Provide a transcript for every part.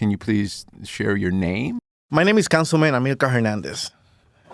can you please share your name? My name is Councilman Amilcar Hernandez.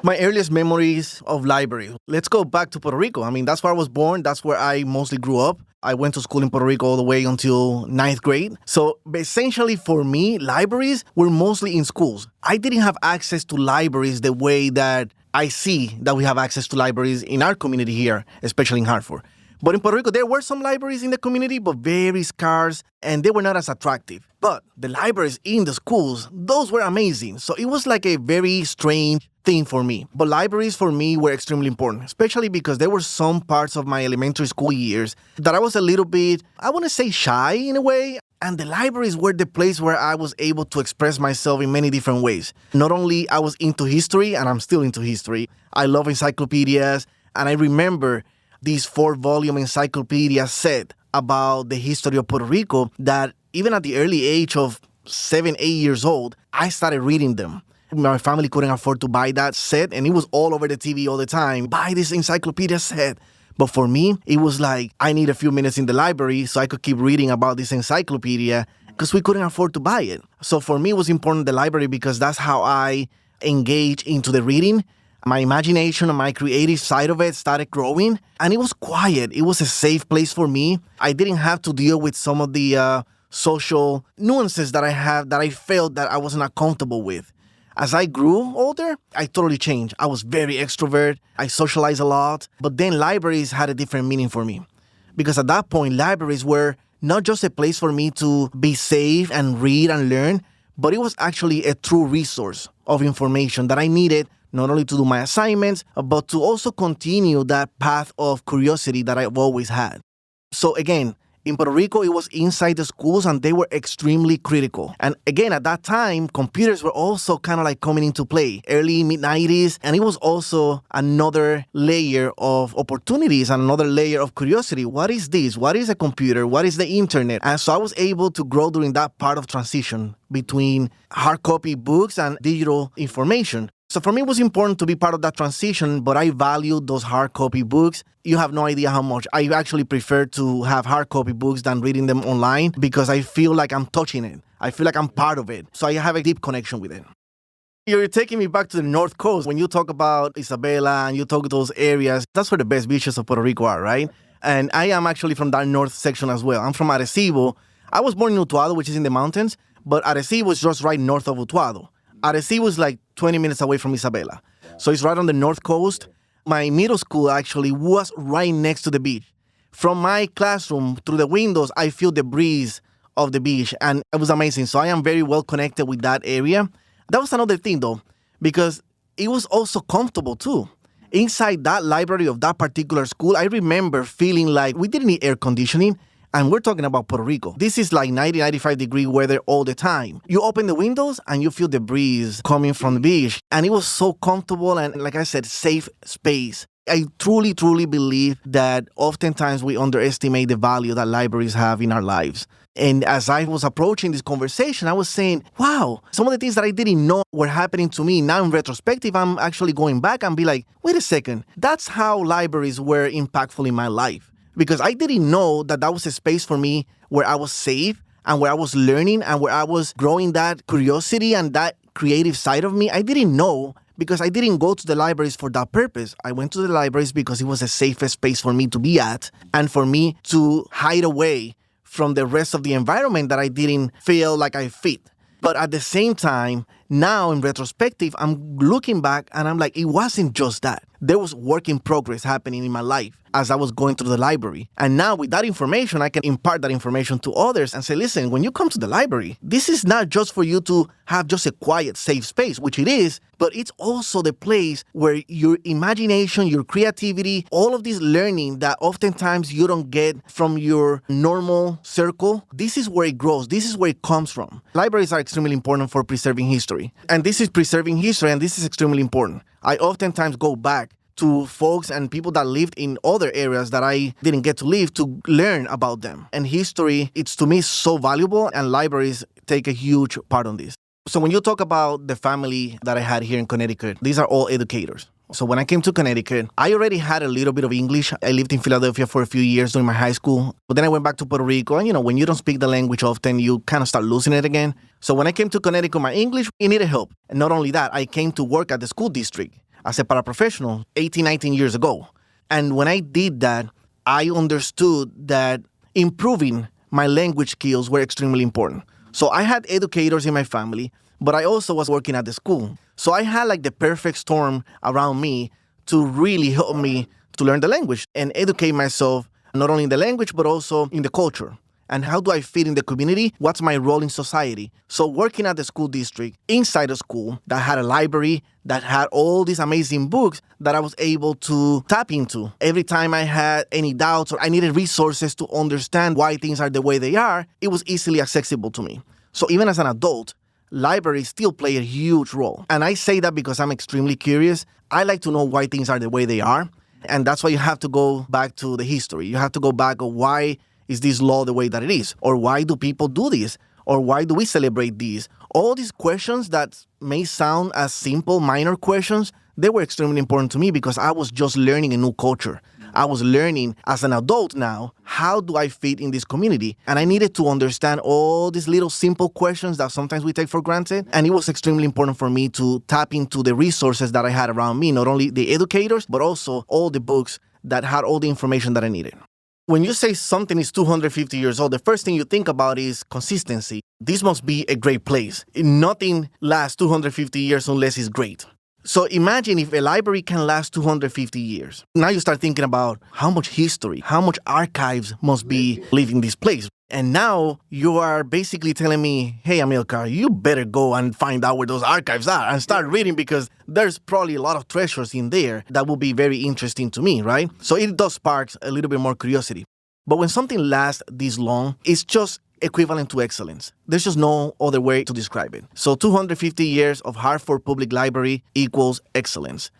My earliest memories of library. Let's go back to Puerto Rico. I mean, that's where I was born. That's where I mostly grew up. I went to school in Puerto Rico all the way until 9th grade. So essentially for me, libraries were mostly in schools. I didn't have access to libraries the way that I see that we have access to libraries in our community here, especially in Hartford. But in Puerto Rico, there were some libraries in the community, but very scarce, and they were not as attractive. But the libraries in the schools, those were amazing. So it was like a very strange thing for me. But libraries for me were extremely important, especially because there were some parts of my elementary school years that I was a little bit, I want to say shy in a way. And the libraries were the place where I was able to express myself in many different ways. Not only I was into history, and I'm still into history. I love encyclopedias, and I remember this 4-volume encyclopedia set about the history of Puerto Rico that even at the early age of 7, 8 years old, I started reading them. My family couldn't afford to buy that set, and it was all over the TV all the time. Buy this encyclopedia set. But for me, it was like I need a few minutes in the library so I could keep reading about this encyclopedia because we couldn't afford to buy it. So for me, it was important the library because that's how I engage into the reading. My imagination and my creative side of it started growing, and it was quiet. It was a safe place for me. I didn't have to deal with some of the social nuances that I have that I felt that I was not comfortable with. As I grew older, I totally changed. I was very extrovert. I socialized a lot. But then libraries had a different meaning for me. Because at that point, libraries were not just a place for me to be safe and read and learn, but it was actually a true resource of information that I needed not only to do my assignments, but to also continue that path of curiosity that I've always had. So again, in Puerto Rico, it was inside the schools and they were extremely critical. And again, at that time, computers were also kind of like coming into play, early mid-90s. And it was also another layer of opportunities and another layer of curiosity. What is this? What is a computer? What is the internet? And so I was able to grow during that part of transition between hard copy books and digital information. So for me, it was important to be part of that transition, but I valued those hard copy books. You have no idea how much. I actually prefer to have hard copy books than reading them online because I feel like I'm touching it. I feel like I'm part of it. So I have a deep connection with it. You're taking me back to the North Coast. When you talk about Isabela and you talk those areas, that's where the best beaches of Puerto Rico are, right? And I am actually from that north section as well. I'm from Arecibo. I was born in Utuado, which is in the mountains, but Arecibo is just right north of Utuado. Arecibo is like 20 minutes away from Isabela. So it's right on the north coast. My middle school actually was right next to the beach. From my classroom, through the windows, I feel the breeze of the beach, and it was amazing. So I am very well connected with that area. That was another thing, though, because it was also comfortable, too. Inside that library of that particular school, I remember feeling like we didn't need air conditioning. And we're talking about Puerto Rico. This is like 90, 95-degree weather all the time. You open the windows and you feel the breeze coming from the beach. And it was so comfortable and, like I said, safe space. I truly, truly believe that oftentimes we underestimate the value that libraries have in our lives. And as I was approaching this conversation, I was saying, wow, some of the things that I didn't know were happening to me. Now in retrospective, I'm actually going back and be like, wait a second, that's how libraries were impactful in my life. Because I didn't know that that was a space for me where I was safe and where I was learning and where I was growing that curiosity and that creative side of me. I didn't know because I didn't go to the libraries for that purpose. I went to the libraries because it was a safest space for me to be at and for me to hide away from the rest of the environment that I didn't feel like I fit. But at the same time, now in retrospective, I'm looking back and I'm like, it wasn't just that. There was work in progress happening in my life as I was going through the library. And now with that information, I can impart that information to others and say, listen, when you come to the library, this is not just for you to have just a quiet, safe space, which it is, but it's also the place where your imagination, your creativity, all of this learning that oftentimes you don't get from your normal circle, this is where it grows. This is where it comes from. Libraries are extremely important for preserving history. And this is preserving history, and this is extremely important. I oftentimes go back to folks and people that lived in other areas that I didn't get to live to learn about them. And history, it's to me so valuable, and libraries take a huge part on this. So when you talk about the family that I had here in Connecticut, these are all educators. So when I came to Connecticut, I already had a little bit of English. I lived in Philadelphia for a few years during my high school. But then I went back to Puerto Rico. And, when you don't speak the language often, you kind of start losing it again. So when I came to Connecticut, my English, it needed help. And not only that, I came to work at the school district as a paraprofessional 18, 19 years ago. And when I did that, I understood that improving my language skills were extremely important. So I had educators in my family, but I also was working at the school. So I had like the perfect storm around me to really help me to learn the language and educate myself, not only in the language, but also in the culture. And how do I fit in the community? What's my role in society? So working at the school district, inside a school that had a library, that had all these amazing books that I was able to tap into. Every time I had any doubts or I needed resources to understand why things are the way they are, it was easily accessible to me. So even as an adult, libraries still play a huge role. And I say that because I'm extremely curious. I like to know why things are the way they are. And that's why you have to go back to the history. You have to go back of why is this law the way that it is? Or why do people do this? Or why do we celebrate these? All these questions that may sound as simple, minor questions, they were extremely important to me because I was just learning a new culture. I was learning as an adult now, how do I fit in this community? And I needed to understand all these little simple questions that sometimes we take for granted. And it was extremely important for me to tap into the resources that I had around me, not only the educators, but also all the books that had all the information that I needed. When you say something is 250 years old, the first thing you think about is consistency. This must be a great place. Nothing lasts 250 years unless it's great. So imagine if a library can last 250 years. Now you start thinking about how much history, how much archives must be leaving this place. And now you are basically telling me, hey, Amilcar, you better go and find out where those archives are and start reading because there's probably a lot of treasures in there that will be very interesting to me, right? So it does spark a little bit more curiosity. But when something lasts this long, it's just equivalent to excellence. There's just no other way to describe it. So 250 years of Hartford Public Library equals excellence.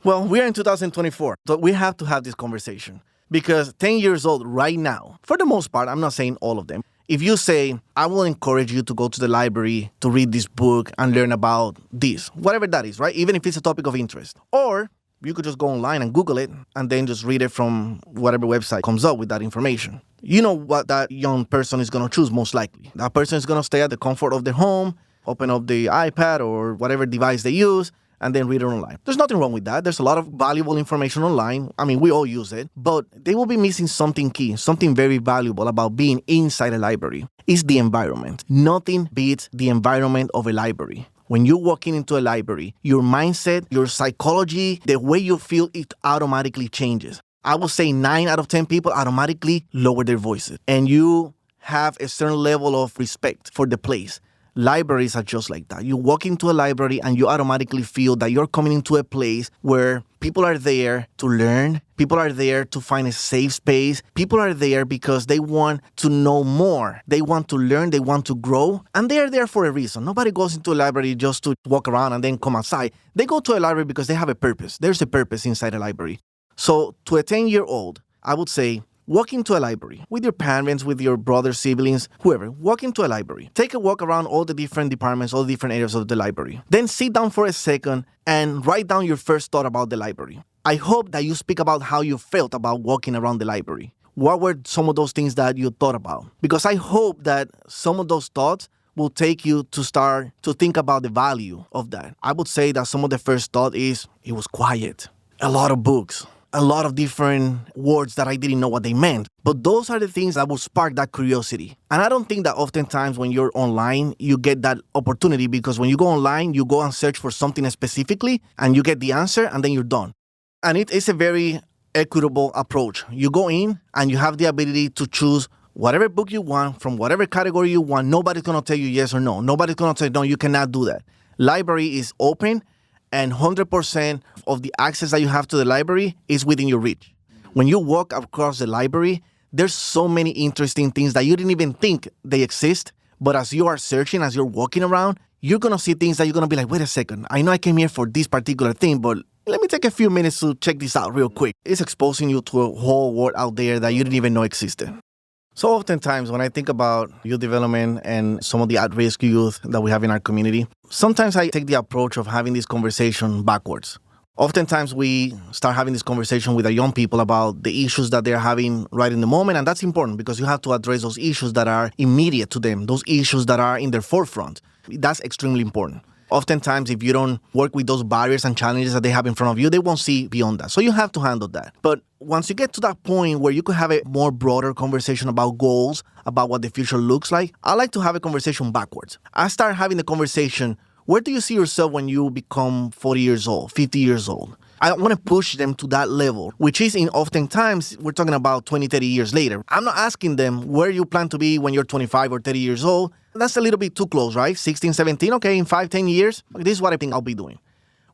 Well, we're in 2024, so we have to have this conversation. Because 10 years old right now, for the most part, I'm not saying all of them, if you say, I will encourage you to go to the library to read this book and learn about this, whatever that is, right? Even if it's a topic of interest. Or you could just go online and Google it and then just read it from whatever website comes up with that information. You know what that young person is going to choose most likely. That person is going to stay at the comfort of their home, open up the iPad or whatever device they use, and then read it online. There's nothing wrong with that. There's a lot of valuable information online. I mean, we all use it, but they will be missing something key, something very valuable about being inside a library. It's the environment. Nothing beats the environment of a library. When you're walking into a library, your mindset, your psychology, the way you feel, it automatically changes. I would say 9 out of 10 people automatically lower their voices. And you have a certain level of respect for the place. Libraries are just like that. You walk into a library and you automatically feel that you're coming into a place where people are there to learn. People are there to find a safe space. People are there because they want to know more. They want to learn. They want to grow. And they are there for a reason. Nobody goes into a library just to walk around and then come outside. They go to a library because they have a purpose. There's a purpose inside a library. So to a 10-year-old, I would say, walk into a library with your parents, with your brothers, siblings, whoever. Walk into a library. Take a walk around all the different departments, all the different areas of the library. Then sit down for a second and write down your first thought about the library. I hope that you speak about how you felt about walking around the library. What were some of those things that you thought about? Because I hope that some of those thoughts will take you to start to think about the value of that. I would say that some of the first thought is, it was quiet. A lot of books. A lot of different words that I didn't know what they meant. But those are the things that will spark that curiosity. And I don't think that oftentimes when you're online, you get that opportunity because when you go online, you go and search for something specifically and you get the answer and then you're done. And it is a very equitable approach. You go in and you have the ability to choose whatever book you want from whatever category you want. Nobody's going to tell you yes or no. Nobody's going to say, no, you cannot do that. Library is open. And 100% of the access that you have to the library is within your reach. When you walk across the library, there's so many interesting things that you didn't even think they exist. But as you are searching, as you're walking around, you're going to see things that you're going to be like, wait a second, I know I came here for this particular thing, but let me take a few minutes to check this out real quick. It's exposing you to a whole world out there that you didn't even know existed. So oftentimes when I think about youth development and some of the at-risk youth that we have in our community, sometimes I take the approach of having this conversation backwards. Oftentimes, we start having this conversation with our young people about the issues that they're having right in the moment, and that's important because you have to address those issues that are immediate to them, those issues that are in their forefront. That's extremely important. Oftentimes, if you don't work with those barriers and challenges that they have in front of you, they won't see beyond that. So you have to handle that. But once you get to that point where you could have a more broader conversation about goals, about what the future looks like, I like to have a conversation backwards. I start having the conversation, where do you see yourself when you become 40 years old, 50 years old? I want to push them to that level, which is oftentimes, we're talking about 20, 30 years later. I'm not asking them where you plan to be when you're 25 or 30 years old. That's a little bit too close, right? 16, 17, okay, in 5, 10 years, this is what I think I'll be doing.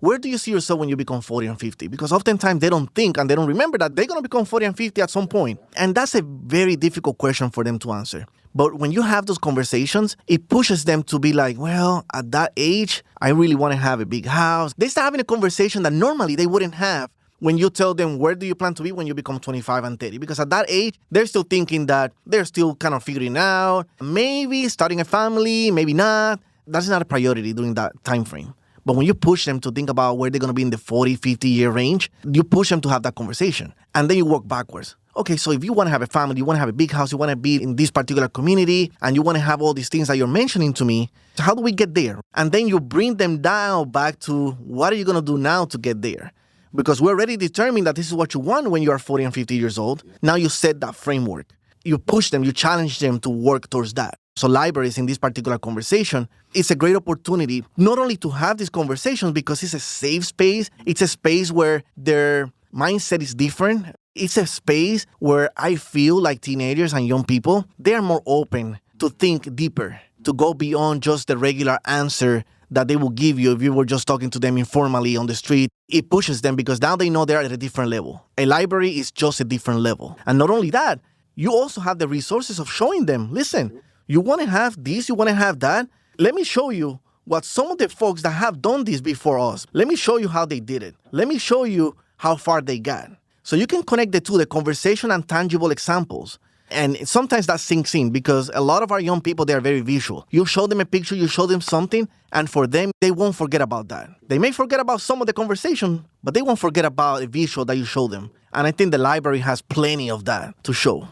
Where do you see yourself when you become 40 and 50? Because oftentimes they don't think and they don't remember that they're going to become 40 and 50 at some point. And that's a very difficult question for them to answer. But when you have those conversations, it pushes them to be like, well, at that age, I really want to have a big house. They start having a conversation that normally they wouldn't have when you tell them, where do you plan to be when you become 25 and 30? Because at that age, they're still thinking that they're still kind of figuring out, maybe starting a family, maybe not. That's not a priority during that time frame. But when you push them to think about where they're going to be in the 40, 50-year range, you push them to have that conversation. And then you work backwards. Okay, so if you want to have a family, you want to have a big house, you want to be in this particular community, and you want to have all these things that you're mentioning to me, so how do we get there? And then you bring them down back to, what are you going to do now to get there? Because we're already determined that this is what you want when you are 40 and 50 years old. Now you set that framework. You push them, you challenge them to work towards that. So libraries in this particular conversation, it's a great opportunity not only to have these conversations because it's a safe space, it's a space where their mindset is different. It's a space where I feel like teenagers and young people, they are more open to think deeper, to go beyond just the regular answer that they will give you if you were just talking to them informally on the street. It pushes them because now they know they're at a different level. A library is just a different level. And not only that, you also have the resources of showing them, listen, you want to have this, you want to have that. Let me show you what some of the folks that have done this before us, let me show you how they did it. Let me show you how far they got. So you can connect the two, the conversation and tangible examples. And sometimes that sinks in because a lot of our young people, they are very visual. You show them a picture, you show them something, and for them, they won't forget about that. They may forget about some of the conversation, but they won't forget about a visual that you show them. And I think the library has plenty of that to show.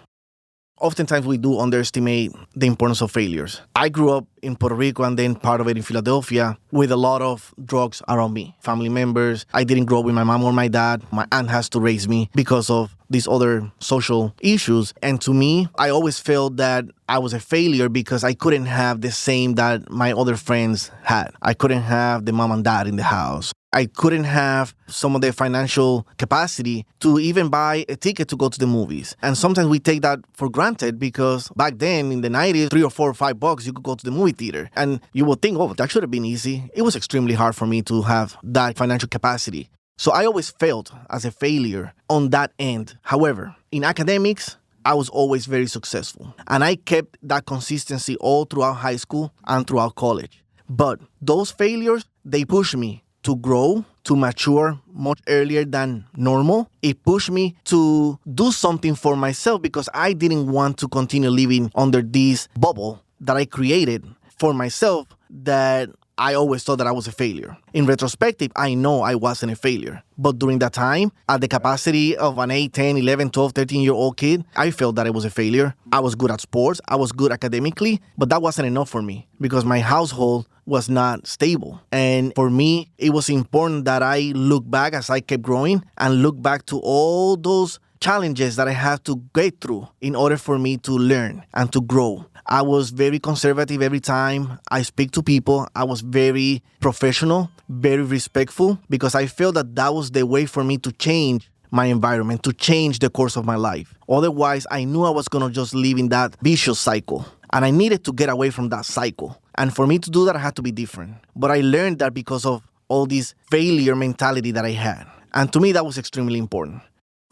Oftentimes we do underestimate the importance of failures. I grew up in Puerto Rico and then part of it in Philadelphia with a lot of drugs around me. Family members. I didn't grow up with my mom or my dad. My aunt has to raise me because of these other social issues. And to me, I always felt that I was a failure because I couldn't have the same that my other friends had. I couldn't have the mom and dad in the house. I couldn't have some of the financial capacity to even buy a ticket to go to the movies. And sometimes we take that for granted because back then in the 90s, $3 or $4 or $5, you could go to the movie theater. And you would think, oh, that should have been easy. It was extremely hard for me to have that financial capacity. So I always felt as a failure on that end. However, in academics, I was always very successful. And I kept that consistency all throughout high school and throughout college. But those failures, they pushed me to grow, to mature much earlier than normal. It pushed me to do something for myself because I didn't want to continue living under this bubble that I created for myself that I always thought that I was a failure. In retrospective, I know I wasn't a failure. But during that time, at the capacity of an 8, 10, 11, 12, 13-year-old kid, I felt that I was a failure. I was good at sports. I was good academically. But that wasn't enough for me because my household was not stable. And for me, it was important that I look back as I kept growing and look back to all those challenges that I had to get through in order for me to learn and to grow. I was very conservative every time I speak to people. I was very professional, very respectful, because I felt that that was the way for me to change my environment, to change the course of my life. Otherwise, I knew I was going to just live in that vicious cycle. And I needed to get away from that cycle. And for me to do that, I had to be different. But I learned that because of all this failure mentality that I had. And to me, that was extremely important.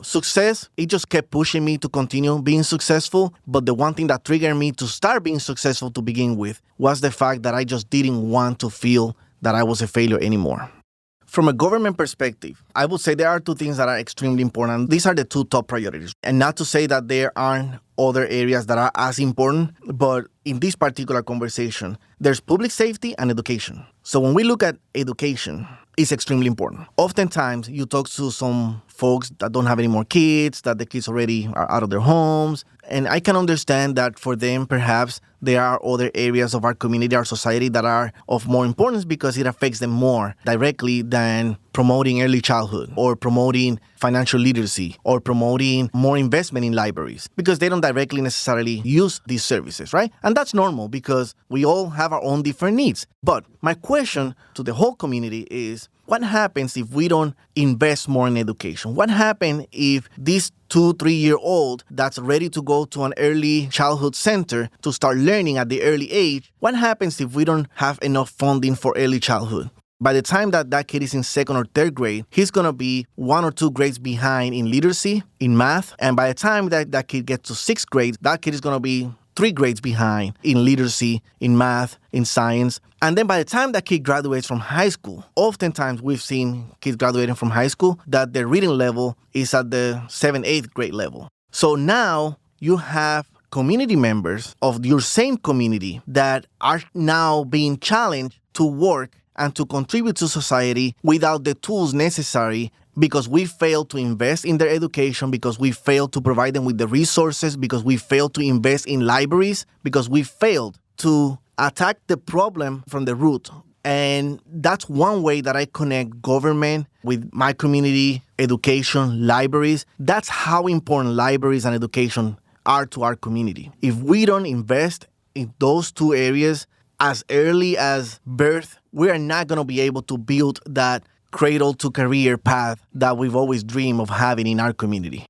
Success, it just kept pushing me to continue being successful. But the one thing that triggered me to start being successful to begin with was the fact that I just didn't want to feel that I was a failure anymore. From a government perspective, I would say there are two things that are extremely important. These are the two top priorities. And not to say that there aren't other areas that are as important. But in this particular conversation, there's public safety and education. So when we look at education, it's extremely important. Oftentimes, you talk to some folks that don't have any more kids, that the kids already are out of their homes. And I can understand that for them, perhaps there are other areas of our community, our society that are of more importance because it affects them more directly than promoting early childhood or promoting financial literacy or promoting more investment in libraries because they don't directly necessarily use these services, right? And that's normal because we all have our own different needs. But my question to the whole community is, what happens if we don't invest more in education? What happens if this 2-3-year-old that's ready to go to an early childhood center to start learning at the early age, what happens if we don't have enough funding for early childhood? By the time that kid is in 2nd or 3rd grade, he's going to be 1 or 2 grades behind in literacy, in math. And by the time that kid gets to 6th grade, that kid is going to be 3 grades behind in literacy, in math, in science. And then by the time that kid graduates from high school, oftentimes we've seen kids graduating from high school that their reading level is at the 7th, 8th grade level. So now you have community members of your same community that are now being challenged to work and to contribute to society without the tools necessary because we failed to invest in their education, because we failed to provide them with the resources, because we failed to invest in libraries, because we failed to attack the problem from the root. And that's one way that I connect government with my community, education, libraries. That's how important libraries and education are to our community. If we don't invest in those 2 areas as early as birth, we are not going to be able to build that cradle to career path that we've always dreamed of having in our community.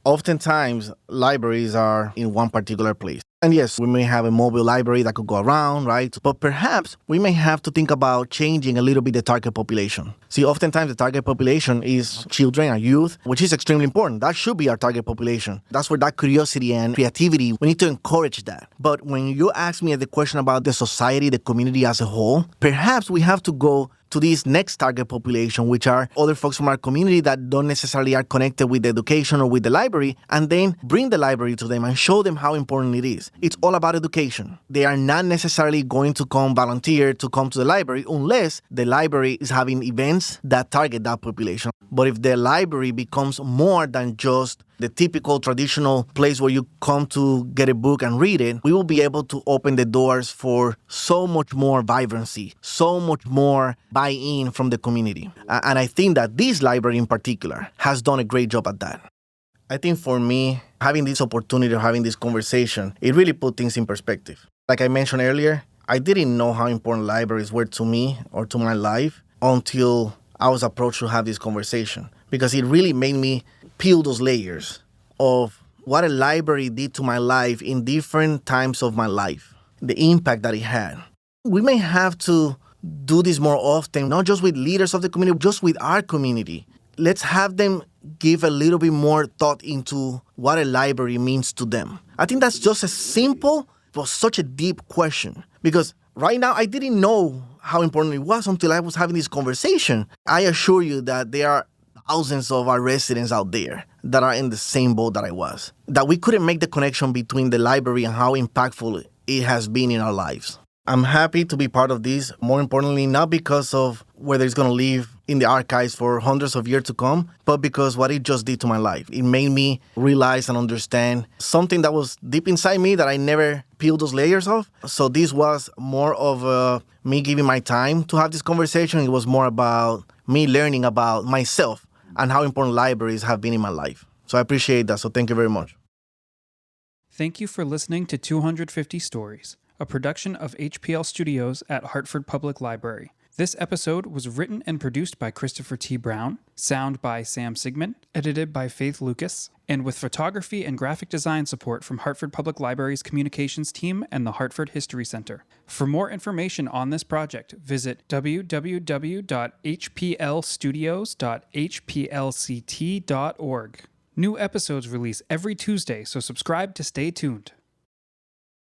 Oftentimes, libraries are in one particular place. And yes, we may have a mobile library that could go around, right? But perhaps we may have to think about changing a little bit the target population. See, oftentimes the target population is children and youth, which is extremely important. That should be our target population. That's where that curiosity and creativity, we need to encourage that. But when you ask me the question about the society, the community as a whole, perhaps we have to go to this next target population, which are other folks from our community that don't necessarily are connected with the education or with the library, and then bring the library to them and show them how important it is. It's all about education. They are not necessarily going to come volunteer to come to the library unless the library is having events that target that population. But if the library becomes more than just the typical traditional place where you come to get a book and read it, we will be able to open the doors for so much more vibrancy, so much more buy-in from the community. And I think that this library in particular has done a great job at that. I think for me, having this opportunity of having this conversation, it really put things in perspective. Like I mentioned earlier, I didn't know how important libraries were to me or to my life until I was approached to have this conversation, because it really made me peel those layers of what a library did to my life in different times of my life, the impact that it had. We may have to do this more often, not just with leaders of the community, just with our community. Let's have them give a little bit more thought into what a library means to them. I think that's just a simple but such a deep question, because right now I didn't know how important it was until I was having this conversation. I assure you that there are thousands of our residents out there that are in the same boat that I was, that we couldn't make the connection between the library and how impactful it has been in our lives. I'm happy to be part of this, more importantly, not because of whether it's going to live in the archives for hundreds of years to come, but because what it just did to my life. It made me realize and understand something that was deep inside me that I never peeled those layers of. So this was more of me giving my time to have this conversation. It was more about me learning about myself and how important libraries have been in my life. So I appreciate that. So thank you very much. Thank you for listening to 250 Stories, a production of HPL Studios at Hartford Public Library. This episode was written and produced by Christopher T. Brown, sound by Sam Sigmund, edited by Faith Lucas, and with photography and graphic design support from Hartford Public Library's communications team and the Hartford History Center. For more information on this project, visit www.hplstudios.hplct.org. New episodes release every Tuesday, so subscribe to stay tuned.